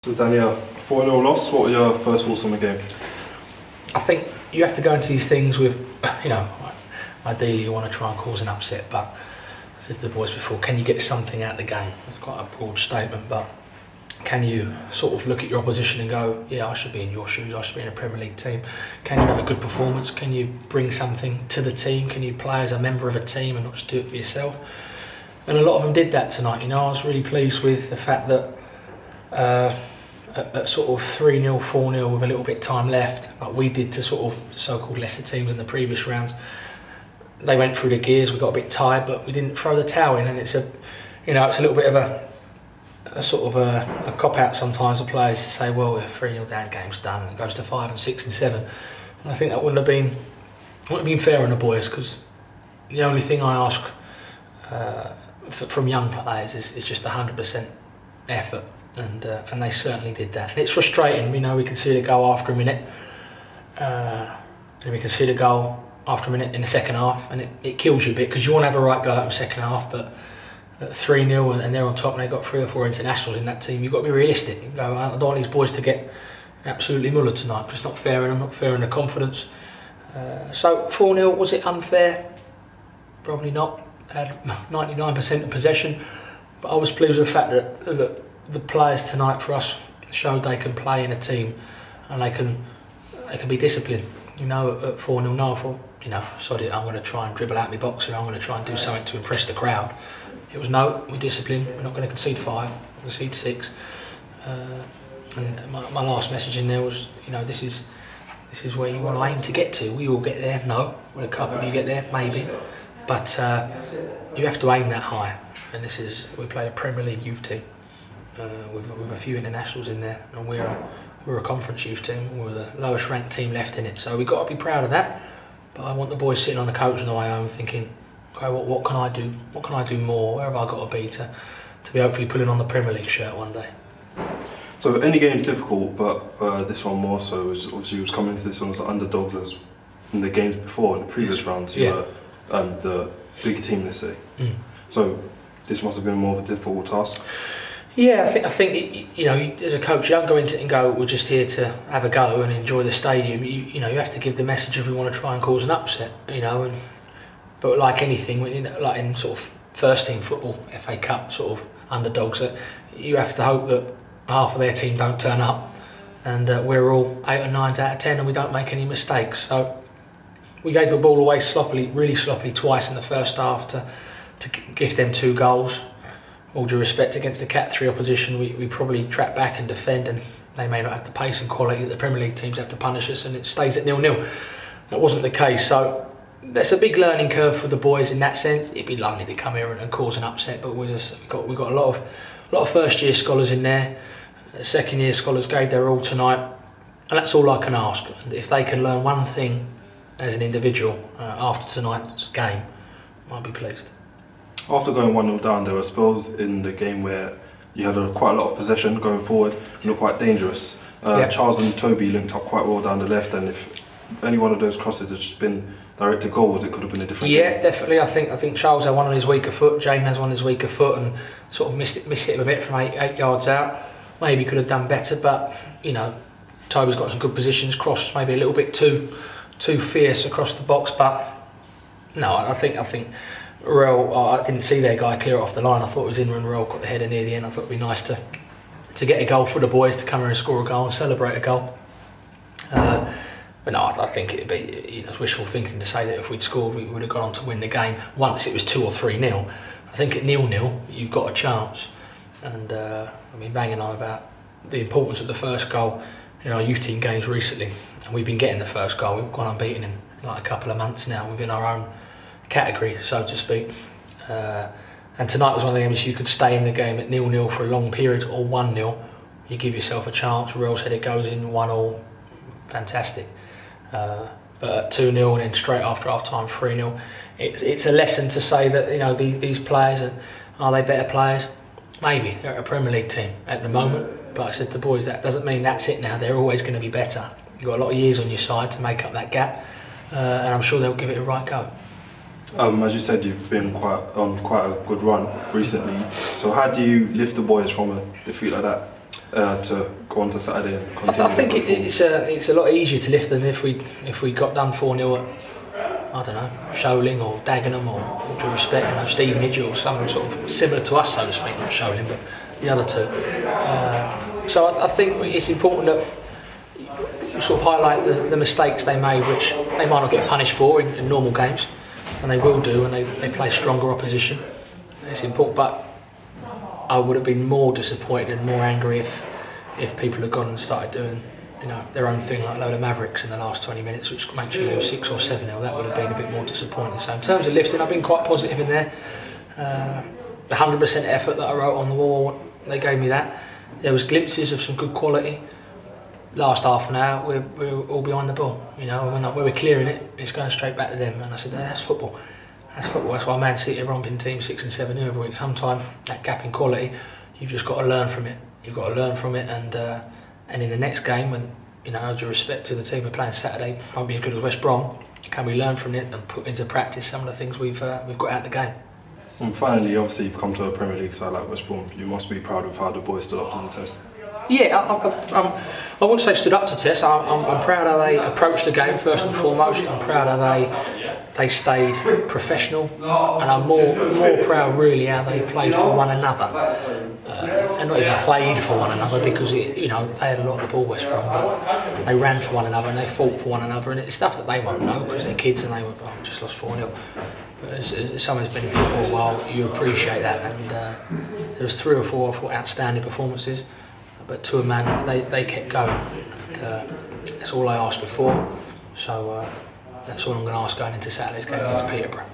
So Daniel, 4-0 loss, what were your first thoughts on the game? I think you have to go into these things with, ideally you want to try and cause an upset, but I said to the boys before, can you get something out of the game? It's quite a broad statement, but can you sort of look at your opposition and go, yeah, I should be in your shoes, I should be in a Premier League team. Can you have a good performance? Can you bring something to the team? Can you play as a member of a team and not just do it for yourself? And a lot of them did that tonight. I was really pleased with the fact that at sort of 3-0, 4-0 with a little bit of time left, like we did to sort of so-called lesser teams in the previous rounds, they went through the gears, we got a bit tired, but we didn't throw the towel in. And it's a little bit of a sort of a cop-out sometimes for players to say, well, if 3-0 down, game's done, and it goes to 5 and 6 and 7. And I think that wouldn't have been fair on the boys, because the only thing I ask from young players is just 100% effort. And they certainly did that. And it's frustrating, we can see the goal after a minute, and we can see the goal after a minute in the second half, and it kills you a bit, because you want to have a right go at the second half, but at 3-0 and they're on top and they've got 3 or 4 internationals in that team, you've got to be realistic. You go, I don't want these boys to get absolutely mullered tonight, because it's not fair, and I'm not fair in the confidence. So 4-0, was it unfair? Probably not. Had 99% of possession, but I was pleased with the fact that the players tonight for us showed they can play in a team, and they can be disciplined. At 4-0 now, I thought, sod it, I'm going to try and dribble out my box here, I'm going to try and do something to impress the crowd. It was no, we're disciplined, we're not going to concede 5, we'll concede 6. And my last message in there was, this is where you want to aim to get to. We all get there, no. Will a couple of you get there? Maybe. But you have to aim that high. And we played a Premier League youth team. With a few internationals in there, and we're a conference youth team. We're the lowest ranked team left in it, so we've got to be proud of that. But I want the boys sitting on the coach on the way home thinking, okay, what can I do? What can I do more? Where have I got to be to be hopefully putting on the Premier League shirt one day? So any game's difficult, but this one more so. Obviously, you was coming into this one as underdogs as in the games before, in the previous rounds. You were the big team, let's say. So this must have been more of a difficult task. Yeah, I think as a coach, you don't go into it and go, we're just here to have a go and enjoy the stadium. You have to give the message if we want to try and cause an upset. But like anything, like in sort of first team football, FA Cup sort of underdogs, you have to hope that half of their team don't turn up, and we're all 8 or 9 out of 10, and we don't make any mistakes. So we gave the ball away sloppily, really sloppily, twice in the first half to give them 2 goals. All due respect, against the Cat 3 opposition, we probably trap back and defend, and they may not have the pace and quality that the Premier League teams have to punish us, and it stays at 0-0. That wasn't the case, so that's a big learning curve for the boys in that sense. It'd be lovely to come here and cause an upset, but we've got a lot of first-year scholars in there. Second-year scholars gave their all tonight, and that's all I can ask. And if they can learn one thing as an individual after tonight's game, I might be pleased. After going 1-0 down, there were spells in the game where you had quite a lot of possession going forward and looked quite dangerous. Charles and Toby linked up quite well down the left, and if any one of those crosses had just been directed goals, it could have been a different game. Definitely. I think Charles had one on his weaker foot, Jane has one on his weaker foot, and sort of missed it a bit from 8 yards out. Maybe could have done better, but Toby's got some good positions. Cross maybe a little bit too fierce across the box, but no, I think Rell, I didn't see their guy clear off the line. I thought it was in when Rell got the header near the end. I thought it'd be nice to get a goal for the boys to come here and score a goal and celebrate a goal. But no, I think it'd be wishful thinking to say that if we'd scored, we would have gone on to win the game. Once it was 2 or 3-0. I think at 0-0, you've got a chance. And banging on about the importance of the first goal in our youth team games recently, and we've been getting the first goal. We've gone unbeaten in like a couple of months now within our own category, so to speak. And tonight was one of the games you could stay in the game at 0-0 for a long period, or 1-0. You give yourself a chance. Real said it goes in 1-1, fantastic. But at 2-0 and then straight after half time 3-0, it's a lesson to say that these players are they better players? Maybe they're a Premier League team at the moment, but I said to the boys that doesn't mean that's it now. They're always going to be better. You've got a lot of years on your side to make up that gap, and I'm sure they'll give it a right go. As you said, you've been on quite a good run recently. So how do you lift the boys from a defeat like that? to go on to Saturday and continue? I think it's a lot easier to lift than if we got done 4-0 at, I don't know, Sholing or Dagenham or, all due respect, you know, Stevenage or someone sort of similar to us, so to speak, not Sholing, but the other two. So I think it's important that you sort of highlight the mistakes they made, which they might not get punished for in normal games, and they will do when they play stronger opposition. It's important, but I would have been more disappointed and more angry if people had gone and started doing, you know, their own thing like a load of Mavericks in the last 20 minutes, which makes you lose 6 or 7-0. That would have been a bit more disappointing. So in terms of lifting, I've been quite positive in there. The 100% effort that I wrote on the wall, they gave me that. There was glimpses of some good quality. Last half an hour, we're all behind the ball. You know, when we're clearing it, it's going straight back to them. And I said, that's football. That's football. That's why Man City are romping teams 6 and 7 every week. Sometimes that gap in quality, you've just got to learn from it. You've got to learn from it, and in the next game, when, you know, with due respect to the team we're playing Saturday, won't be as good as West Brom. Can we learn from it and put into practice some of the things we've got out of the game? And finally, obviously, you've come to a Premier League side like West Brom. You must be proud of how the boys stood up to the test. Yeah, I wouldn't say stood up to test. I'm proud how they approached the game first and foremost. I'm proud how they stayed professional, and I'm more proud really how they played for one another. And not even played for one another, because you know, they had a lot of the ball, West Brom, but they ran for one another and they fought for one another, and it's stuff that they won't know because they're kids and they were, oh, just lost 4-0. But as someone who's been in football a while, you appreciate that, and there was 3 or 4 I thought outstanding performances, but to a man they kept going. And, that's all I asked before, so that's all I'm going to ask going into Saturday's game against Peterborough.